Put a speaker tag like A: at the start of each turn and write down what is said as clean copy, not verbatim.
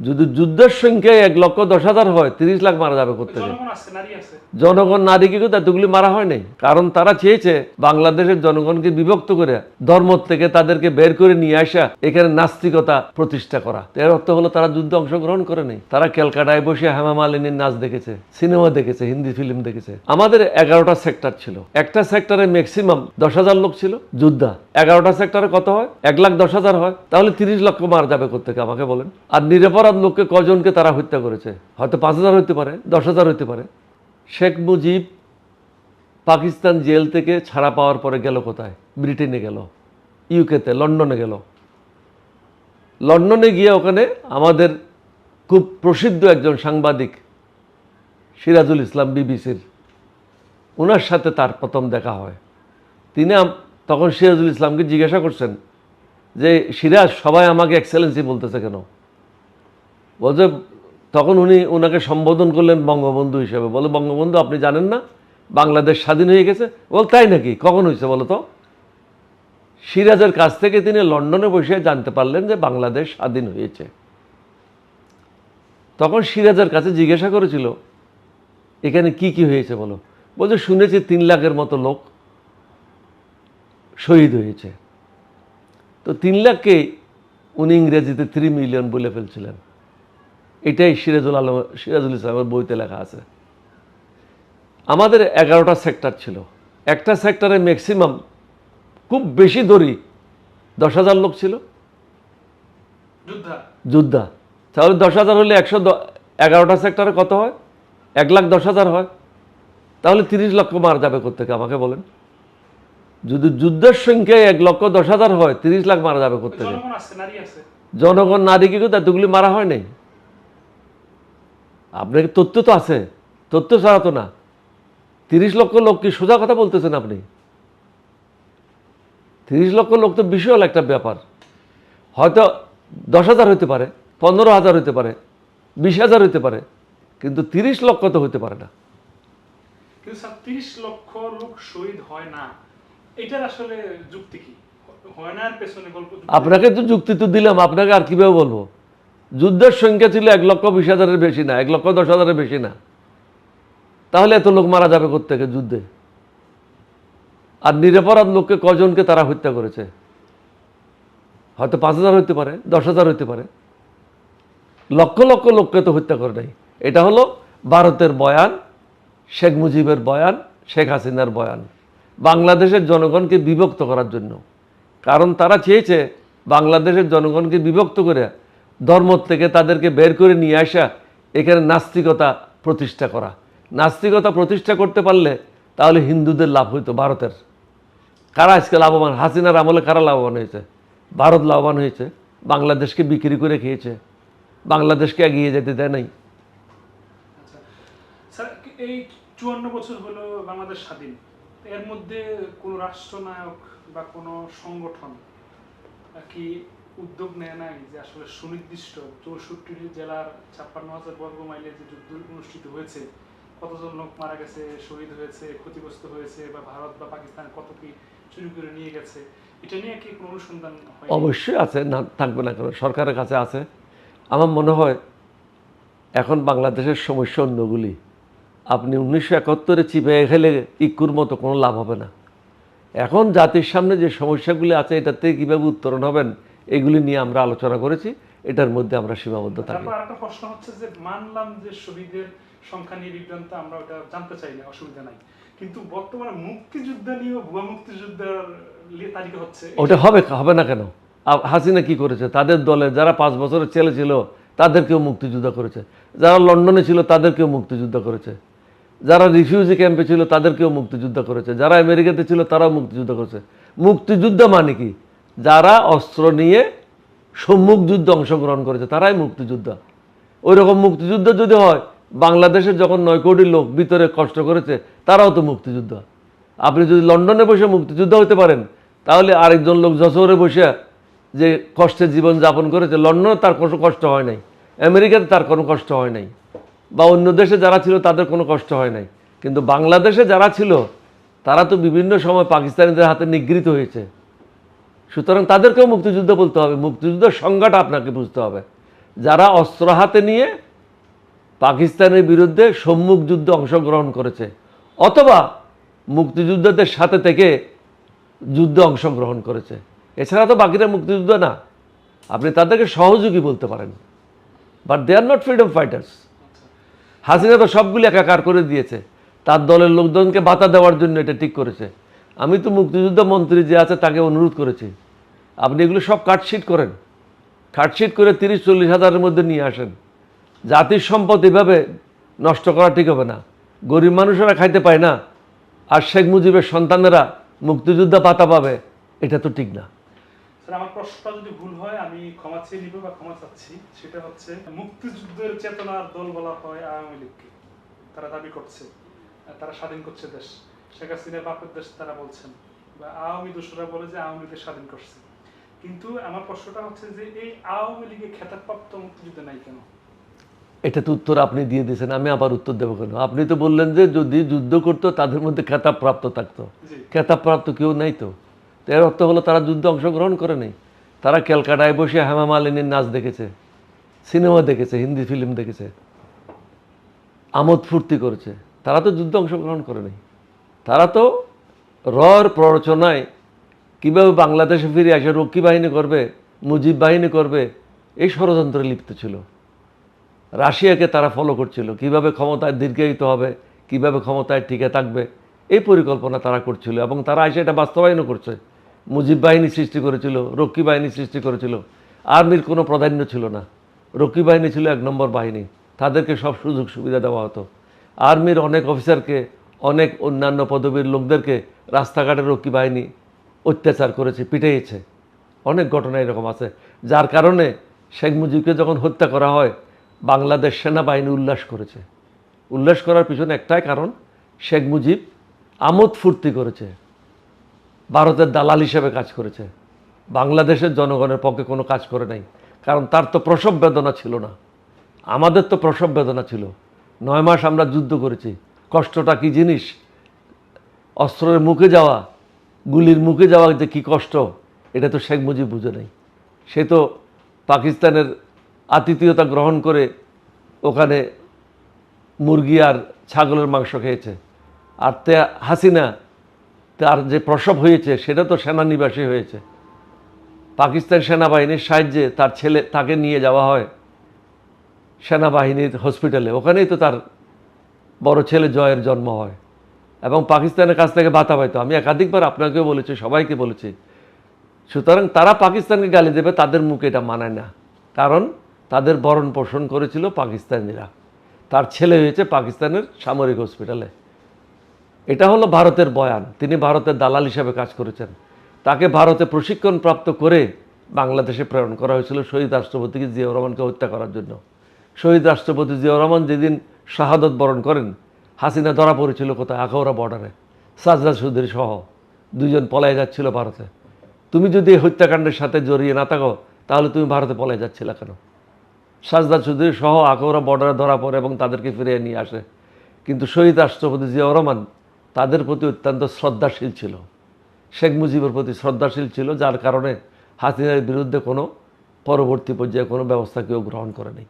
A: যদি যুদ্ধের সংখ্যায় 1,10,000 হয়, 30 লাখ মারা যাবে কোথেকে? জনগণ নারী কি করতে এতগুলি মারা হয় নাই? কারণ তারা চেয়েছে বাংলাদেশের জনগণকে বিভক্ত করে ধর্ম থেকে তাদেরকে বের করে নিয়ে আসা, এখানে নাস্তিকতা প্রতিষ্ঠা করা। এর অর্থ হলো তারা যুদ্ধে অংশগ্রহণ করে নেই। তারা ক্যালকাটায় বসে হেমা মালিনীর নাচ দেখেছে, সিনেমা দেখেছে, হিন্দি ফিল্ম দেখেছে। আমাদের 11টা সেক্টর ছিল, একটা সেক্টরে ম্যাক্সিমাম 10,000 লোক ছিল যোদ্ধা। 11টা সেক্টরে কত হয়? 1,10,000 হয়, তাহলে 30 লক্ষ মারা যাবে কোথেকে আমাকে বলেন? আর নিরপরাধ লোককে কজনকে তারা হত্যা করেছে? হয়তো 5,000 হইতে পারে, 10,000 হইতে পারে। শেখ মুজিব পাকিস্তান জেল থেকে ছাড়া পাওয়ার পরে গেল কোথায়? ব্রিটেনে গেল, ইউকেতে, লন্ডনে গেল। লন্ডনে গিয়ে ওখানে আমাদের খুব প্রসিদ্ধ একজন সাংবাদিক সিরাজুল ইসলাম, বিবিসির, ওনার সাথে তার প্রথম দেখা হয়। তিনি তখন সিরাজুল ইসলামকে জিজ্ঞাসা করছেন যে, সিরাজ, সবাই আমাকে এক্সেলেন্সি বলতেছে কেন? বলছে, তখন উনি ওনাকে সম্বোধন করলেন বঙ্গবন্ধু হিসেবে। বলে, বঙ্গবন্ধু, আপনি জানেন না বাংলাদেশ স্বাধীন হয়ে গেছে? বল, তাই নাকি? কখন হয়েছে বলো তো? সিরাজের কাছ থেকে তিনি লন্ডনে বসে জানতে পারলেন যে বাংলাদেশ স্বাধীন হয়েছে। তখন সিরাজের কাছে জিজ্ঞাসা করেছিল, এখানে কি কি হয়েছে বলো? বলছে, শুনেছি 3 লাখের মতো লোক শহীদ হয়েছে। তো 3 লাখকে উনি ইংরেজিতে 3 মিলিয়ন বলে ফেলছিলেন। এটাই সিরাজুল ইসলামের বইতে লেখা আছে। আমাদের 11টা সেক্টর ছিল, একটা সেক্টরে ম্যাক্সিমাম খুব বেশি ধরি 10,000 লোক ছিল যোদ্ধা। তাহলে 10,000 হলে 11টা সেক্টরে কত হয়? 1,10,000 হয়, তাহলে 30 লক্ষ মারা যাবে কোথেকে আমাকে বলেন? যদি যুদ্ধের সংখ্যায় 1,10,000 হয়, 30 লাখ মারা যাবে কোথেকে? জনগণ নারী কি করতে এতগুলি মারা হয় নাই? আপনাকে তথ্য তো আছে, তথ্য ছাড়া তো না। 30 লক্ষ লোক কি সোজা কথা বলতেছেন আপনি? 30 লক্ষ লোক তো বিশাল একটা ব্যাপার। হয়তো 10,000 হইতে পারে, 15,000 হইতে পারে, 20,000 হইতে পারে, কিন্তু 30 লক্ষ তো হইতে পারে না।
B: কিন্তু স্যার, 30 লক্ষ লোক শহীদ হয় না, এটার আসলে যুক্তি কি? হয় না এর পেছনে গল্প?
A: আপনাকে তো যুক্তি তো দিলাম, আপনাকে আর কিভাবে বলবো? যুদ্ধের সংখ্যা ছিল 1,20,000-এর বেশি না, 1,10,000-এর বেশি না, তাহলে এত লোক মারা যাবে কোত্থেকে যুদ্ধে? আর নিরপরাধ লোককে কজনকে তারা হত্যা করেছে? হয়তো 5,000 হইতে পারে, 10,000 হইতে পারে, লক্ষ লক্ষ লোককে তো হত্যা করে নাই। এটা হলো ভারতের বয়ান, শেখ মুজিবের বয়ান, শেখ হাসিনার বয়ান, বাংলাদেশের জনগণকে বিভক্ত করার জন্য। কারণ তারা চেয়েছে বাংলাদেশের জনগণকে বিভক্ত করে ধর্ম থেকে তাদেরকে বের করে নিয়ে আসা, এখানে নাস্তিকতা প্রতিষ্ঠা করা। নাস্তিকতা প্রতিষ্ঠা করতে পারলে তাহলে হিন্দুদের লাভ হইতো। ভারতের কারা আজকে লাভবান? হাসিনার আমলে কারা লাভবান হয়েছে? ভারত লাভবান হয়েছে, বাংলাদেশকে বিক্রি করে খেয়েছে, বাংলাদেশকে এগিয়ে যেতে দেয় নাই।
B: স্যার, এই 54 বছর হলো বাংলাদেশ স্বাধীন, এর মধ্যে কোন রাষ্ট্রনায়ক বা কোন সংগঠন কি উদ্যোগ নেয় নাই যে আসলে সুনির্দিষ্ট 64 জেলার 56,000 বর্গ মাইলে যে যুদ্ধ অনুষ্ঠিত হয়েছে, কতজন লোক মারা গেছে, শহীদ হয়েছে, ক্ষতিগ্রস্ত হয়েছে, বা ভারত বা পাকিস্তান কত কি চুরি করে নিয়ে গেছে, এটা নিয়ে কি কোনো অনুসন্ধান হয়?
A: অবশ্যই আছে, না থাকবে না কেন? সরকারের কাছে আছে। আমার মনে হয় এখন বাংলাদেশের সমস্যা অন্যগুলি। আপনি 1971-এ চিপে খেলে ইকুর মতো কোনো লাভ হবে না। এখন জাতির সামনে যে সমস্যাগুলি আছে, এটার থেকে কীভাবে উত্তরণ হবেন, এগুলি নিয়ে আমরা আলোচনা করেছি। এটার মধ্যে আমরা সীমাবদ্ধ থাকি।
B: তারপর আরেকটা প্রশ্ন হচ্ছে যে, মানলাম যে শহীদের সংখ্যা নিয়ে বিভ্রান্ত, আমরা ওটা জানতে চাই না, অসুবিধা নাই, কিন্তু বর্তমানে মুক্তিযুদ্ধ নিয়ে ভুয়া মুক্তিযুদ্ধের তালিকা হচ্ছে,
A: ওটা হবে না কেন? হাসিনা কি করেছে? তাদের দলে যারা 5 বছরের ছেলে ছিল তাদেরকেও মুক্তিযুদ্ধ করেছে, যারা লন্ডনে ছিল তাদেরকেও মুক্তিযুদ্ধ করেছে, যারা রিফিউজি ক্যাম্পে ছিল তাদেরকেও মুক্তিযুদ্ধ করেছে, যারা আমেরিকাতে ছিল তারাও মুক্তিযুদ্ধ করেছে। মুক্তিযুদ্ধ মানে কি? যারা অস্ত্র নিয়ে সম্মুখ যুদ্ধে অংশগ্রহণ করেছে তারাই মুক্তিযোদ্ধা। ওই রকম মুক্তিযুদ্ধ যদি হয়, বাংলাদেশের যখন 9 কোটি লোক ভিতরে কষ্ট করেছে তারাও তো মুক্তিযোদ্ধা। আপনি যদি লন্ডনে বসে মুক্তিযোদ্ধা হতে পারেন, তাহলে আরেকজন লোক যশোরে বসে যে কষ্টের জীবন যাপন করেছে, লন্ডনে তার কোনো কষ্ট হয় নাই, আমেরিকাতে তার কোনো কষ্ট হয় নাই, বা অন্য দেশে যারা ছিল তাদের কোনো কষ্ট হয় নাই, কিন্তু বাংলাদেশে যারা ছিল তারা তো বিভিন্ন সময় পাকিস্তানিদের হাতে নিগৃহীত হয়েছে। সুতরাং তাদেরকেও মুক্তিযুদ্ধ বলতে হবে। মুক্তিযুদ্ধের সংজ্ঞাটা আপনাকে বুঝতে হবে। যারা অস্ত্র হাতে নিয়ে পাকিস্তানের বিরুদ্ধে সম্মুখ যুদ্ধে অংশগ্রহণ করেছে অথবা মুক্তিযোদ্ধাদের সাথে থেকে যুদ্ধে অংশগ্রহণ করেছে। এছাড়া তো বাকিরা মুক্তিযোদ্ধা না, আপনি তাদেরকে সহযোগী বলতে পারেন, but they are not freedom fighters. Hasina তো সবগুলি একাকার করে দিয়েছে, তার দলের লোকজনকে ভাতা দেওয়ার জন্য এটা ঠিক করেছে। আমি তো মুক্তিযুদ্ধ মন্ত্রী যে আছে তাকে অনুরোধ করেছি, আপনি এগুলো সব কাটশিট করেন, কাটশিট করে 30-40 হাজারের মধ্যে নিয়ে আসেন। জাতির সম্পদ এভাবে নষ্ট করা ঠিক হবে না। গরিব মানুষেরা খাইতে পায় না, আর শেখ মুজিবের সন্তানেরা মুক্তিযোদ্ধা ভাতা পাবে, এটা তো ঠিক না।
B: স্যার, আমার প্রশ্নটা যদি ভুল হয় আমি ক্ষমা চেয়ে নিব বা ক্ষমা চাচ্ছি। সেটা হচ্ছে, মুক্তিযুদ্ধের চেতনার দল বলা হয় আওয়ামী লীগকে। তারা দাবি করছে তারা স্বাধীন করছে দেশ, শেখ হাসিনার বাপের দেশ তারা বলছেন, বা আওয়ামী দোসরা বলে যে আওয়ামী লীগের স্বাধীন করছে। কিন্তু আমার প্রশ্নটা হচ্ছে যে এই আওয়ামী লীগের খেতাবপ্রাপ্ত মুক্তিযুদ্ধ নাই কেন?
A: এটা তো উত্তর আপনি দিয়ে দিয়েছেন, আমি আবার উত্তর দেবো কেন? আপনি তো বললেন যে যদি যুদ্ধ করতো তাদের মধ্যে খেতাবপ্রাপ্ত থাকতো।
B: জি।
A: খেতাবপ্রাপ্ত কেউ নাই তো। তো এর অর্থ হলো তারা যুদ্ধে অংশগ্রহণ করে নেই। তারা ক্যালকাটায় বসে হেমা মালিনীর নাচ দেখেছে, সিনেমা দেখেছে, হিন্দি ফিল্ম দেখেছে, আমোদ ফুর্তি করেছে। তারা তো যুদ্ধে অংশগ্রহণ করে নেই। তারা তো রর প্ররোচনায় কীভাবে বাংলাদেশে ফিরে আসে রক্ষী বাহিনী করবে, মুজিব বাহিনী করবে, এই ষড়যন্ত্রে লিপ্ত ছিল। রাশিয়াকে তারা ফলো করছিল, কিভাবে ক্ষমতায় দীর্ঘায়িত হবে, কিভাবে ক্ষমতায় টিকে থাকবে, এই পরিকল্পনা তারা করছিল। এবং তারা এসে এটা বাস্তবায়নও করছে। মুজিব বাহিনী সৃষ্টি করেছিল, রক্ষী বাহিনী সৃষ্টি করেছিল। আর্মির কোনো প্রাধান্য ছিল না, রক্ষী বাহিনী ছিল 1 নম্বর বাহিনী, তাদেরকে সব সুযোগ সুবিধা দেওয়া হতো। আর্মির অনেক অফিসারকে, অনেক অন্যান্য পদবীর লোকদেরকে রাস্তাঘাটে রক্ষী বাহিনী অত্যাচার করেছে, পিটিয়েছে। অনেক ঘটনা এরকম আছে, যার কারণে শেখ মুজিবকে যখন হত্যা করা হয় বাংলাদেশ সেনাবাহিনী উল্লাস করেছে। উল্লাস করার পিছনে একটাই কারণ, শেখ মুজিব আমোদ ফুর্তি করেছে, ভারতের দালাল হিসেবে কাজ করেছে, বাংলাদেশের জনগণের পক্ষে কোনো কাজ করে নাই। কারণ তার তো প্রসব বেদনা ছিল না, আমাদের তো প্রসব বেদনা ছিল। 9 মাস আমরা যুদ্ধ করেছি, কষ্টটা কি জিনিস, অস্ত্রের মুখে যাওয়া, গুলির মুখে যাওয়া যে কী কষ্ট, এটা তো শেখ মুজিব বুঝে নাই। সে তো পাকিস্তানের আতিথেয়তা গ্রহণ করে ওখানে মুরগি আর ছাগলের মাংস খেয়েছে। আর হাসিনা তার যে প্রসব হয়েছে সেটা তো সেনানিবাসে হয়েছে। পাকিস্তান সেনাবাহিনীর সাহায্যে তার ছেলে, তাকে নিয়ে যাওয়া হয় সেনাবাহিনীর হসপিটালে, ওখানেই তো তার বড় ছেলে জয়ের জন্ম হয় এবং পাকিস্তানের কাছ থেকে ভাতা পাইতো। আমি একাধিকবার আপনাকেও বলেছি, সবাইকে বলেছি। সুতরাং তারা পাকিস্তানকে গালি দেবে, তাদের মুখে এটা মানায় না। কারণ তাদের ভরণ পোষণ করেছিল পাকিস্তানিরা, তার ছেলে হয়েছে পাকিস্তানের সামরিক হসপিটালে। এটা হলো ভারতের বয়ান, তিনি ভারতের দালাল হিসাবে কাজ করেছেন। তাকে ভারতে প্রশিক্ষণপ্রাপ্ত করে বাংলাদেশে প্রেরণ করা হয়েছিল শহীদ রাষ্ট্রপতি জিয়াউর রহমানকে হত্যা করার জন্য। শহীদ রাষ্ট্রপতি জিয়াউর রহমান যেদিন শাহাদত বরণ করেন, হাসিনা ধরা পড়েছিল কোথায়? আখাউড়া বর্ডারে, সাজদা চৌধুরী সহ 2 জন পলায় যাচ্ছিল ভারতে। তুমি যদি এই হত্যাকাণ্ডের সাথে জড়িয়ে না থাকো তাহলে তুমি ভারতে পলায় যাচ্ছিলে কেন? সাজদা চৌধুরী সহ আখাউড়া বর্ডারে ধরা পড়ে এবং তাদেরকে ফিরিয়ে নিয়ে আসে। কিন্তু শহীদ রাষ্ট্রপতি জিয়াউর রহমান তাদের প্রতি অত্যন্ত শ্রদ্ধাশীল ছিল, শেখ মুজিবের প্রতি শ্রদ্ধাশীল ছিল, যার কারণে হাসিনার বিরুদ্ধে কোনো পরবর্তী পর্যায়ে কোনো ব্যবস্থা কেউ গ্রহণ করে নাই।